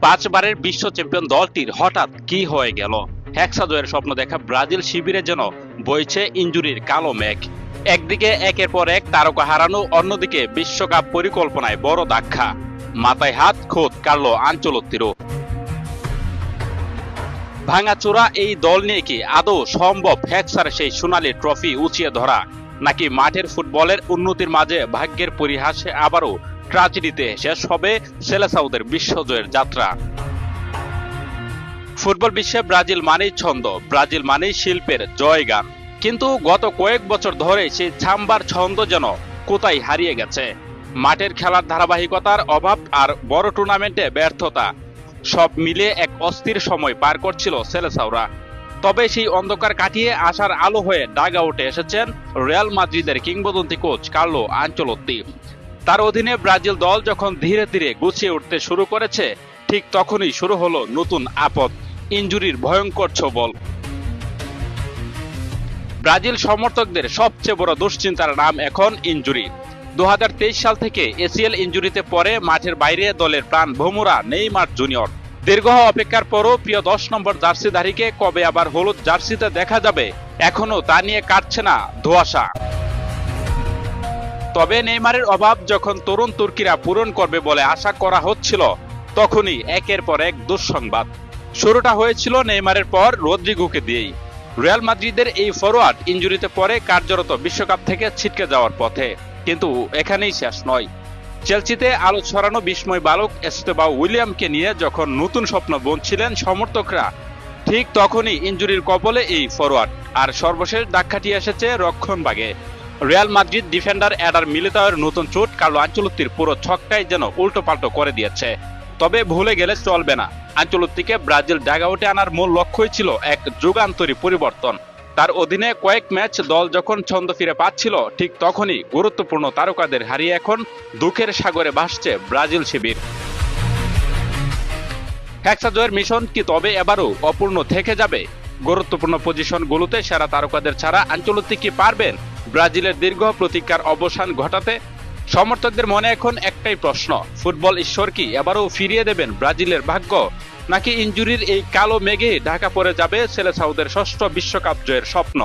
5 বারের বিশ্ব চ্যাম্পিয়ন দলটির হঠাৎ কি হয়ে গেল? হেক্সা জয়ের স্বপ্ন দেখা ব্রাজিল শিবিরে যেন বইছে ইনজুরির কালো মেঘ। একদিকে একের পর এক তারকা হারানো, অন্যদিকে বিশ্বকাপ পরিকল্পনায় বড় ধাক্কা। মাথায় হাত খোদ কার্লো আনচেলত্তিরও। ভাঙাচোরা এই দল নিয়ে কি আদৌ সম্ভব হেক্সার সেই সোনালী ট্রফি উঁচিয়ে ধরা, নাকি মাঠের ফুটবলের উন্নতির মাঝে ভাগ্যের পরিহাসে আবারও ট্র্যাজেডিতে শেষ হবে সেলেসাওদের বিশ্বজয়ের যাত্রা? ফুটবল বিশ্বে ব্রাজিল মানেই ছন্দ, ব্রাজিল মানেই শিল্পের জয়গান। কিন্তু গত কয়েক বছর ধরে সেই ছাম্বার ছন্দ যেন কোথায় হারিয়ে গেছে। মাঠের খেলার ধারাবাহিকতার অভাব আর বড় টুর্নামেন্টে ব্যর্থতা, সব মিলিয়ে এক অস্থির সময় পার করছিল সেলেসাওরা। তবে সেই অন্ধকার কাটিয়ে আসার আলো হয়ে ডাগআউটে এসেছেন রিয়াল মাদ্রিদের কিংবদন্তি কোচ কার্লো আনচেলত্তি। তার অধীনে ব্রাজিল দল যখন ধীরে ধীরে গুছিয়ে উঠতে শুরু করেছে, ঠিক তখনই শুরু হলো নতুন আপদ, ইনজুরির ভয়ঙ্কর ছোবল। ব্রাজিল সমর্থকদের সবচেয়ে বড় দুশ্চিন্তার নাম এখন ইনজুরি। 2023 সাল থেকে এসিএল ইনজুরিতে পরে মাঠের বাইরে দলের প্রাণ ভোমরা নেইমার জুনিয়র। দীর্ঘ অপেক্ষার পরও প্রিয় 10 নম্বর জার্সিধারীকে কবে আবার হলুদ জার্সিতে দেখা যাবে, এখনো তা নিয়ে কাটছে না ধোঁয়াশা। তবে নেইমারের অভাব যখন তরুণ তুর্কিরা পূরণ করবে বলে আশা করা হচ্ছিল, তখনই একের পর এক দুঃসংবাদ। শুরুটা হয়েছিল নেইমারের পর রদ্রিগোকে দিয়েই। রিয়াল মাদ্রিদের এই ফরোয়ার্ড ইনজুরিতে পরে কার্যরত বিশ্বকাপ থেকে ছিটকে যাওয়ার পথে। কিন্তু এখানেই শেষ নয়। চেলসিতে আলো ছড়ানো বিস্ময় বালক এস্তেবাও উইলিয়ামকে নিয়ে যখন নতুন স্বপ্ন বুনছিলেন সমর্থকরা, ঠিক তখনই ইনজুরির কবলে এই ফরোয়ার্ড। আর সর্বশেষ ধাক্কাটি এসেছে রক্ষণভাগে। রিয়াল মাদ্রিদ ডিফেন্ডার এডার মিলিতাওয়ের নতুন চোট কার্লো আনচেলত্তির পুরো ছকটাই যেন উল্টোপাল্টো করে দিয়েছে। তবে ভুলে গেলে চলবে না, আনচেলত্তিকে ব্রাজিল ডাগআউটে আনার মূল লক্ষ্যই ছিল এক যুগান্তরী পরিবর্তন। তার অধীনে কয়েক ম্যাচ দল যখন ছন্দ ফিরে পাচ্ছিল, ঠিক তখনই গুরুত্বপূর্ণ তারকাদের হারিয়ে এখন দুঃখের সাগরে ভাসছে ব্রাজিল শিবির। হেক্সা জয়ের মিশন কি তবে এবারও অপূর্ণ থেকে যাবে? গুরুত্বপূর্ণ পজিশনগুলোতে সেরা তারকাদের ছাড়া আনচেলত্তি কি পারবেন ব্রাজিলের দীর্ঘ প্রতীক্ষার অবসান ঘটাতে? সমর্থকদের মনে এখন একটাই প্রশ্ন, ফুটবল ঈশ্বর কি এবারও ফিরিয়ে দেবেন ব্রাজিলের ভাগ্য, নাকি ইনজুরির এই কালো মেঘে ঢাকা পড়ে যাবে সেলেসাওদের ষষ্ঠ বিশ্বকাপ জয়ের স্বপ্ন?